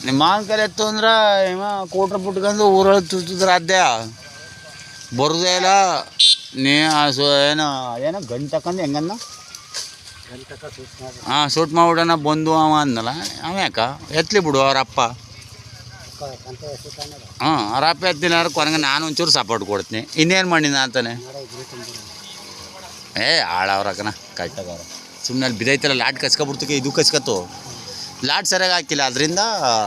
ನಿಮ್ಮ ಮಾವಿನ ಕಾಯಿ ಎತ್ತು ಅಂದ್ರೆ ಏಮ ಕೋಟ್ರ ಬಿಟ್ಕೊಂಡು ಊರೊಳಗೆ ತುರ್ತಿದ್ರೆ ಅದ್ದೇ ಬರೋದೇ ಇಲ್ಲ. ನೀ ಏನೋ ಗಂಟು ತಕೊಂಡು ಹೆಂಗನ್ನ ಹಾಂ ಸೂಟ್ ಮಾಡ್ಬಿಡೋಣ ಬಂದು ಅವ ಅಂದಲ್ಲ ಅವ ಯಾಕ ಎತ್ತಲಿ ಬಿಡು ಅವರಪ್ಪ. ಹಾಂ ಅವರಪ್ಪ ಎತ್ತಿನ ಕೊನೆಗೆ ನಾನು ಒಂಚೂರು ಸಪೋರ್ಟ್ ಕೊಡ್ತೀನಿ. ಇನ್ನೇನು ಮಾಡಿನ ಅಂತಾನೆ ಹಾಳವ್ರಕ್ಕನ ಕಟ್ಟಗಾರ ಸುಮ್ಮನೆ ಅಲ್ಲಿ ಬಿದ್ದೈತಲ್ಲ ಲಾಟ್ ಕಚ್ಕೊಬಿಡ್ತಕ್ಕೆ ಇದು ಕಚ್ಕತ್ತು ಲಾಟ್ ಸರಿಯಾಗಿ ಹಾಕಿಲ್ಲ ಅದರಿಂದ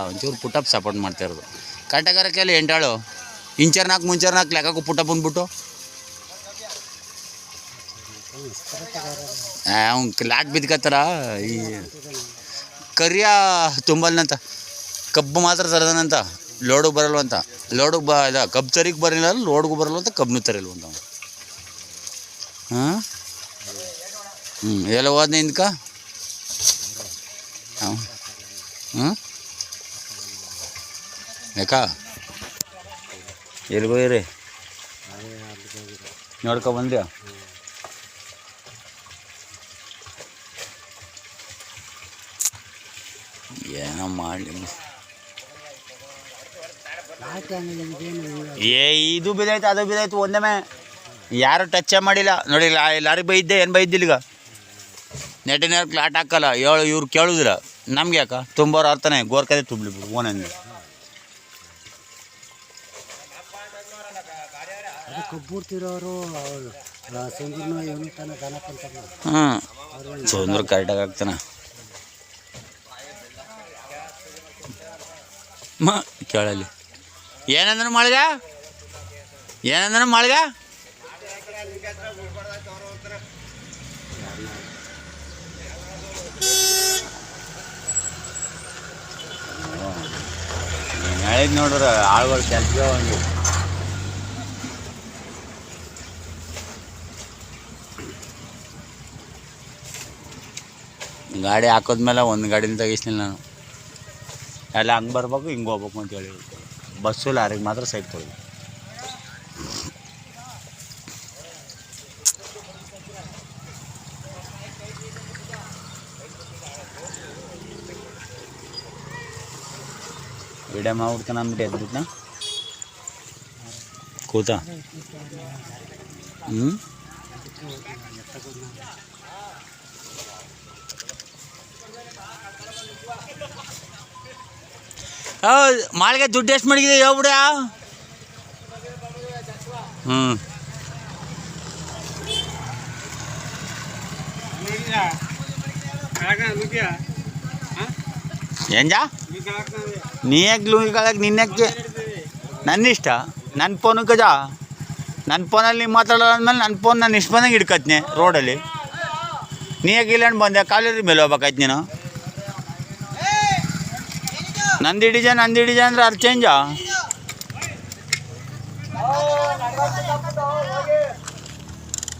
ಒಂಚೂರು ಪುಟಪ್ ಸಪೋರ್ಟ್ ಮಾಡ್ತಾ ಇರೋದು. ಕಟ್ಟಗಾರಕ್ಕೆಲ್ಲ ಎಂಟಾಳು ಇಂಚರ್ನಾಲ್ಕು ಮುಂಚರ್ನಾಲ್ಕು ಲೆಕ್ಕಕ್ಕೂ ಪುಟಪ್ ಬಂದ್ಬಿಟ್ಟು ಅವ್ನು ಲಾಟ್ ಬಿದ್ಕತ್ತಾರ. ಈ ಕರಿಯ ತುಂಬಲ್ನಂತ ಕಬ್ಬು ಮಾತ್ರ ತರದನಂತ ಲೋಡಿಗೆ ಬರಲ್ವಂತ. ಲೋಡಿಗೆ ಇದು ಕಬ್ಬು ತರಿಗೆ ಬರಲಿಲ್ಲ ಲೋಡ್ಗೂ ಬರಲ್ವಂತ ಕಬ್ಬನ್ನು ತರಲ್ವಂತ. ಹಾಂ ಎಲ್ಲ ಹೋದ್ನ ಇಂದ್ಕ ಹಾಂ ಯಾಕ ಎಲ್ಲಿಗೋಯ್ರಿ ನೋಡ್ಕೊಬಂದ್ರಿ? ಏನೋ ಮಾಡಲಿ ಇದು ಬಿದ್ದಾಯ್ತು ಅದು ಬಿದ್ದಾಯ್ತು ಒಂದಮೇ ಯಾರು ಟಚ್ಚೇ ಮಾಡಿಲ್ಲ ನೋಡಿ. ಲಾರಿ ಬೈದ್ದೆ ಏನು ಬೈದ್ದಿಲ್ಲ ಈಗ ನೆಟ್ಟಿನ ಕ್ಲಾಟ್ ಹಾಕಲ್ಲ ಇವ್ರು ಕೇಳುದಿಲ್ಲ ನಮ್ಗೆ ಯಾಕ ತುಂಬೋರು ಅರ್ಥನೇ ಗೋರ್ಕದೆ ತುಂಬಲಿ ಬಿಡು ಓನಂದು ಹಾಂ ಚಂದ್ರ ಕರೆಕ್ಟಾಗಿ ಆಗ್ತಾನ ಕೇಳಲಿ ಏನಂದ್ರೆ ಮಾಳ್ಗ ಏನಂದ್ರೆ ಮಾಳ್ಗ ಹೇಳಿದ್ ನೋಡ್ರ ಆಳುಗಳು ಕೆಲಸ ಒಂದು ಗಾಡಿ ಹಾಕೋದ್ಮೇಲೆ ಒಂದು ಗಾಡಿನ ತೆಗಿಸ್ನಿಲ್ಲ ನಾನು. ಎಲ್ಲ ಹಂಗೆ ಬರ್ಬೇಕು ಹಿಂಗೆ ಹೋಗ್ಬೇಕು ಅಂತ ಹೇಳಿ ಬಸ್ಸು ಲಾರಿಗೆ ಮಾತ್ರ ಸೈಡ್ ತೊಗೊಳ್ಳಿ. ವಿಡಿಯೋ ಮಾಡ್ಬಿಡ್ತಾನೆ ಅಂದ್ಬಿಟ್ಟು ಎದ್ಬಿಟ್ನ ಕೂತ ಮಾಳಿಗೆ ದುಡ್ಡು ಎಷ್ಟು ಮಡಗಿದೆ ಹೇಳ್ಬಿಡ. ಏಂಜಾ ನೀ ಯಾಕೆ ಲುಂಗಿ ಕಳಕ್ಕೆ ನಿನ್ನಕ್ಕೆ ನನ್ನ ಇಷ್ಟ ನನ್ನ ಫೋನಕ್ಕೆ ಜಾ ನನ್ನ ಫೋನಲ್ಲಿ ನೀವು ಮಾತಾಡೋ ಅಂದಮೇಲೆ ನನ್ನ ಫೋನ್ ನಾನು ಇಷ್ಟು ಬಂದಂಗೆ ಹಿಡ್ಕತ್ನಿ ರೋಡಲ್ಲಿ. ನೀ ಯಾಕೆ ಇಲ್ಲಾಂಡು ಬಂದೆ ಕಾಲೇಜ್ ಮೇಲೆ ಹೋಗ್ಬೇಕಾಯ್ತು ನೀನು. ನಂದು ಹಿಡಿಜ ಅಂದ್ರೆ ಅದು ಚೇಂಜಾ